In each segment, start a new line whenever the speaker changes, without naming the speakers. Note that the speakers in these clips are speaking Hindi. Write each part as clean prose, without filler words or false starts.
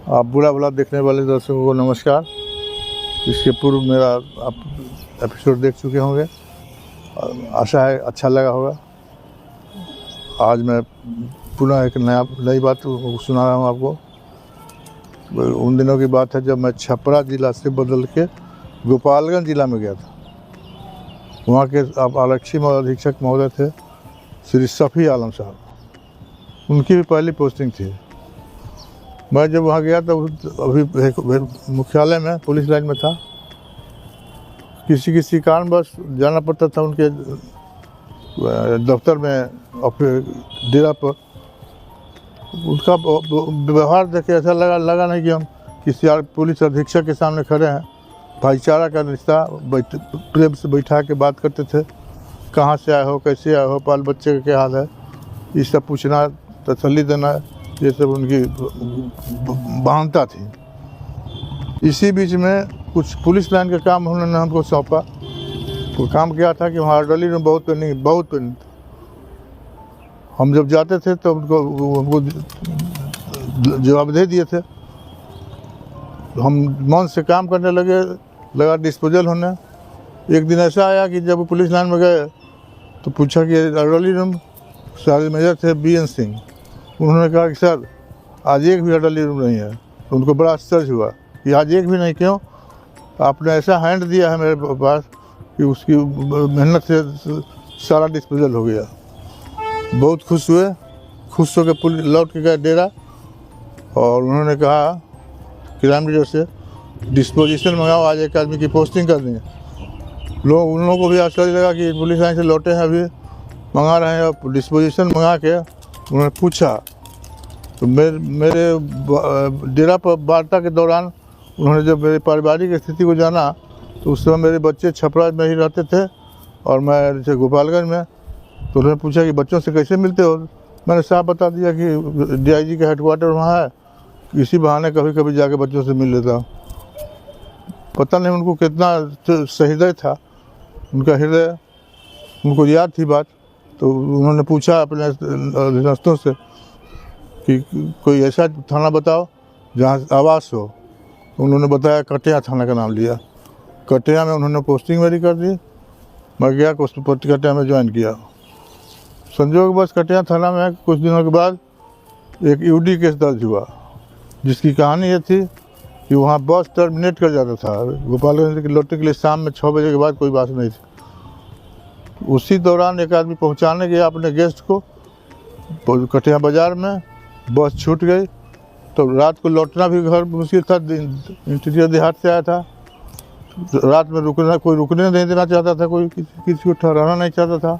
आप बुरा भला देखने वाले दर्शकों को नमस्कार। इसके पूर्व मेरा आप एपिसोड देख चुके होंगे, आशा है अच्छा लगा होगा। आज मैं पुनः एक नई बात सुना रहा हूँ आपको। उन दिनों की बात है जब मैं छपरा ज़िला से बदल के गोपालगंज ज़िला में गया था। वहाँ के आप आरक्षी अधीक्षक महोदय थे श्री शफी आलम साहब, उनकी भी पहली पोस्टिंग थी। मैं जब वहाँ गया तो अभी मुख्यालय में पुलिस लाइन में था। किसी कारणवश जाना पड़ता था उनके दफ्तर में और फिर डेरा पर। उनका व्यवहार देखे ऐसा लगा नहीं कि हम किसी पुलिस अधीक्षक के सामने खड़े हैं। भाईचारा का रिश्ता प्रेम से बैठा के बात करते थे। कहाँ से आए हो, कैसे आए हो, बाल बच्चे का क्या हाल है, ये सब पूछना, तसल्ली देना, ये सब उनकी महानता थी। इसी बीच में कुछ पुलिस लाइन का काम उन्होंने हमको सौंपा। वो काम क्या था कि वहाँ अर्डरली में बहुत पेनिंग। हम जब जाते थे तो हमको जवाबदेही दिए थे। हम मन से काम करने लगा डिस्पोजल होने। एक दिन ऐसा आया कि जब पुलिस लाइन में गए तो पूछा कि अर्डरली रूम, सारे मेजर थे BN सिंह। उन्होंने कहा कि सर आज एक भी अर्डरली रूम नहीं है। तो उनको बड़ा आश्चर्य हुआ कि आज एक भी नहीं, क्यों? आपने ऐसा हैंड दिया है मेरे पास कि उसकी मेहनत से सारा डिस्पोजल हो गया। बहुत खुश हुए। खुश होकर पुलिस लौट के गए डेरा और उन्होंने कहा क्राइम ब्यूरो से डिस्पोजिशन मंगाओ, आज एक आदमी की पोस्टिंग कर देंगे। उन लोगों को भी आश्चर्य लगा कि पुलिस लाइन से लौटे हैं, अभी मंगा रहे हैं। और डिस्पोजिशन मंगा के उन्होंने पूछा तो मेरे डेरा पर वार्ता के दौरान उन्होंने जब मेरे पारिवारिक स्थिति को जाना तो उस समय मेरे बच्चे छपरा में ही रहते थे और मैं जैसे गोपालगंज में। तो उन्होंने पूछा कि बच्चों से कैसे मिलते हो? मैंने साफ बता दिया कि DIG का हेडक्वार्टर वहाँ है, इसी बहाने कभी कभी जाके बच्चों से मिल लेता हूँ। पता नहीं उनको कितना सहृदय था, उनका हृदय, उनको याद थी बात। तो उन्होंने पूछा अपने दोस्तों से कि कोई ऐसा थाना बताओ जहाँ आवास हो। उन्होंने बताया कटिया थाना का नाम लिया। कटिया में उन्होंने पोस्टिंग मेरी कर दी। मैं गया कटिया में ज्वाइन किया। संजोगवश कटिया थाना में कुछ दिनों के बाद एक UD केस दर्ज हुआ, जिसकी कहानी ये थी कि वहाँ बस टर्मिनेट कर जाता था। गोपालगंज के लौटने के लिए शाम में 6 बजे के बाद कोई बात नहीं थी। उसी दौरान एक आदमी पहुँचाने गया अपने गेस्ट को कटिया बाज़ार में, बस छूट गई। तो रात को लौटना भी घर मुश्किल था। इंटीरियर देहात से आया था। रात में कोई रुकने नहीं देना चाहता था, कोई किसी को ठहराना नहीं चाहता था।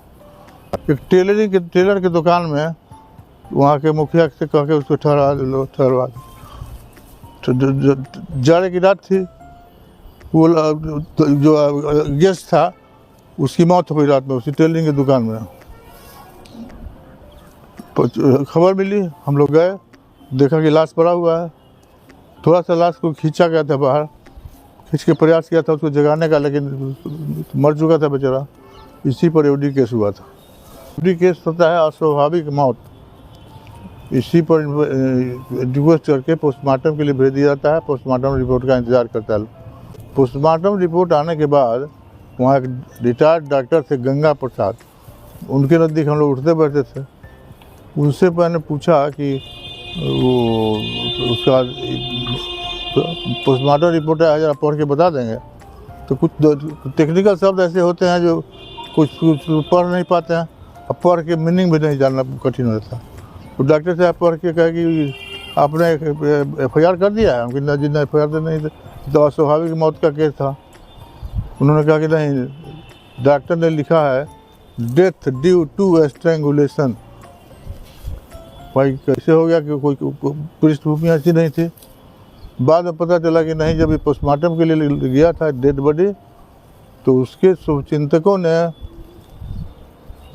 एक टेलर की दुकान में वहाँ के मुखिया से कह के उसको ठहरवा। तो जाड़े की रात थी। वो जो गेस्ट था उसकी मौत हो गई रात में उसी टेलरिंग की दुकान में। खबर मिली, हम लोग गए, देखा कि लाश पड़ा हुआ है। थोड़ा सा लाश को खींचा गया था बाहर, खींच के प्रयास किया था उसको जगाने का, लेकिन मर चुका था बेचारा। इसी पर UD केस हुआ था। UD केस होता है अस्वाभाविक मौत। इसी पर डिवोर्स करके पोस्टमार्टम के लिए भेज दिया जाता है। पोस्टमार्टम रिपोर्ट का इंतज़ार करता है। पोस्टमार्टम रिपोर्ट आने के बाद वहाँ एक रिटायर्ड डॉक्टर थे गंगा प्रसाद, उनके नज़दीक हम लोग उठते बैठते थे। उनसे मैंने पूछा कि वो उसका पोस्टमार्टम रिपोर्ट है, ज़रा पढ़ के बता देंगे। तो कुछ टेक्निकल शब्द ऐसे होते हैं जो कुछ पढ़ नहीं पाते हैं, और पढ़ के मीनिंग भी नहीं जानना कठिन होता। तो डॉक्टर साहब पढ़ के कहा कि आपने FIR कर दिया है? हम जितना FIR तो नहीं, तो अस्वाभाविक मौत का केस था। उन्होंने कहा कि नहीं, डॉक्टर ने लिखा है डेथ ड्यू टू स्ट्रैंगुलेशन। भाई कैसे हो गया कि कोई पृष्ठभूमि ऐसी नहीं थी। बाद में पता चला कि नहीं, जब ये पोस्टमार्टम के लिए गया था डेड बॉडी, तो उसके शुभचिंतकों ने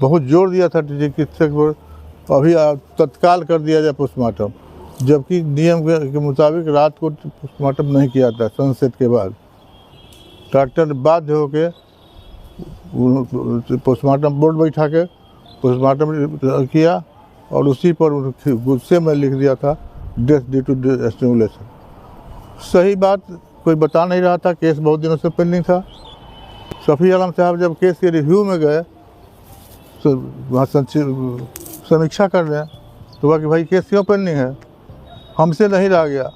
बहुत जोर दिया था चिकित्सक पर, अभी तत्काल कर दिया जाए पोस्टमार्टम, जबकि नियम के मुताबिक रात को पोस्टमार्टम नहीं किया था। सनसेट के बाद डॉक्टर ने बाध्य होकर पोस्टमार्टम बोर्ड बैठा के पोस्टमार्टम किया और उसी पर गुस्से में लिख दिया था डेथ ड्यू टू स्ट्रैंगुलेशन। सही बात कोई बता नहीं रहा था, केस बहुत दिनों से पेंडिंग था। शफी आलम साहब जब केस के रिव्यू में गए तो वहाँ समीक्षा कर रहे हैं तो कहा कि भाई केस क्यों पेंडिंग है, हमसे नहीं रह गया।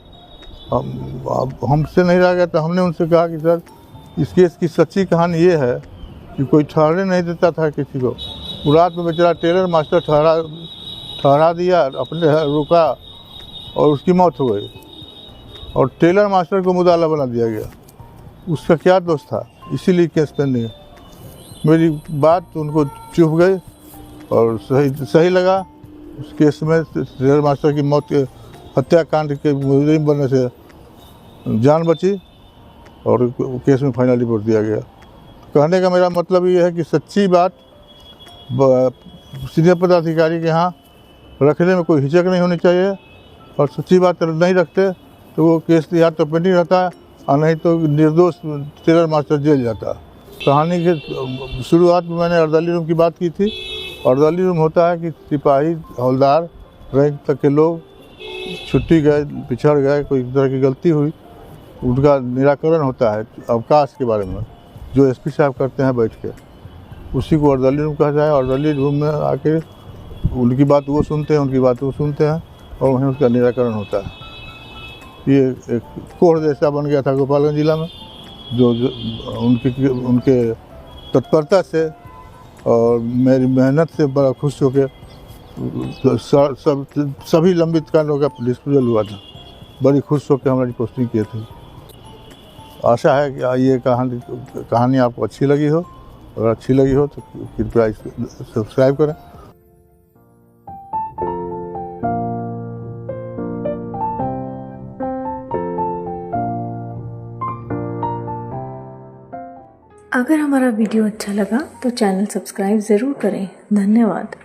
हमसे नहीं रह गया तो हमने उनसे कहा कि सर इस केस की सच्ची कहानी ये है कि कोई ठहरने नहीं देता था किसी को। वो रात में बेचारा टेलर मास्टर ठहरा दिया, अपने रुका और उसकी मौत हो गई और टेलर मास्टर को मुदाला बना दिया गया। उसका क्या दोष था, इसीलिए केस पेंडिंग है। मेरी बात उनको चुभ गई और सही लगा। उस केस में टेलर मास्टर की मौत के हत्याकांड के मुजरिम बनने से जान बची और केस में फाइनल रिपोर्ट दिया गया। कहने का मेरा मतलब ये है कि सच्ची बात सीनियर पदाधिकारी के यहाँ रखने में कोई हिचक नहीं होनी चाहिए और सच्ची बात नहीं रखते तो वो केस या तो पेंडिंग रहता है और नहीं तो निर्दोष टेलर मास्टर जेल जाता। कहानी के शुरुआत में मैंने अर्दली रूम की बात की थी। अर्दली रूम होता है कि सिपाही हवलदार रैंक तक के लोग छुट्टी गए, पिछड़ गए, कोई तरह की गलती हुई, उनका निराकरण होता है अवकाश के बारे में जो एसपी साहब करते हैं बैठ के, उसी को अर्दली रूम कहा जाए। अर्दली रूम में आके उनकी बात वो सुनते हैं, उनकी बात वो सुनते हैं और वहीं उसका निराकरण होता है। ये एक कोर्ट जैसा बन गया था गोपालगंज जिला में, जो उनके तत्परता से और मेरी मेहनत से बड़ा खुश होकर सभी लंबित कांडों का डिस्पोजल हुआ था। बड़ी खुश होकर हमारी पोस्टिंग किए थे। आशा है कि ये कहानी आपको अच्छी लगी हो, अगर अच्छी लगी हो तो कृपया सब्सक्राइब करें।
अगर हमारा वीडियो अच्छा लगा तो चैनल सब्सक्राइब ज़रूर करें। धन्यवाद।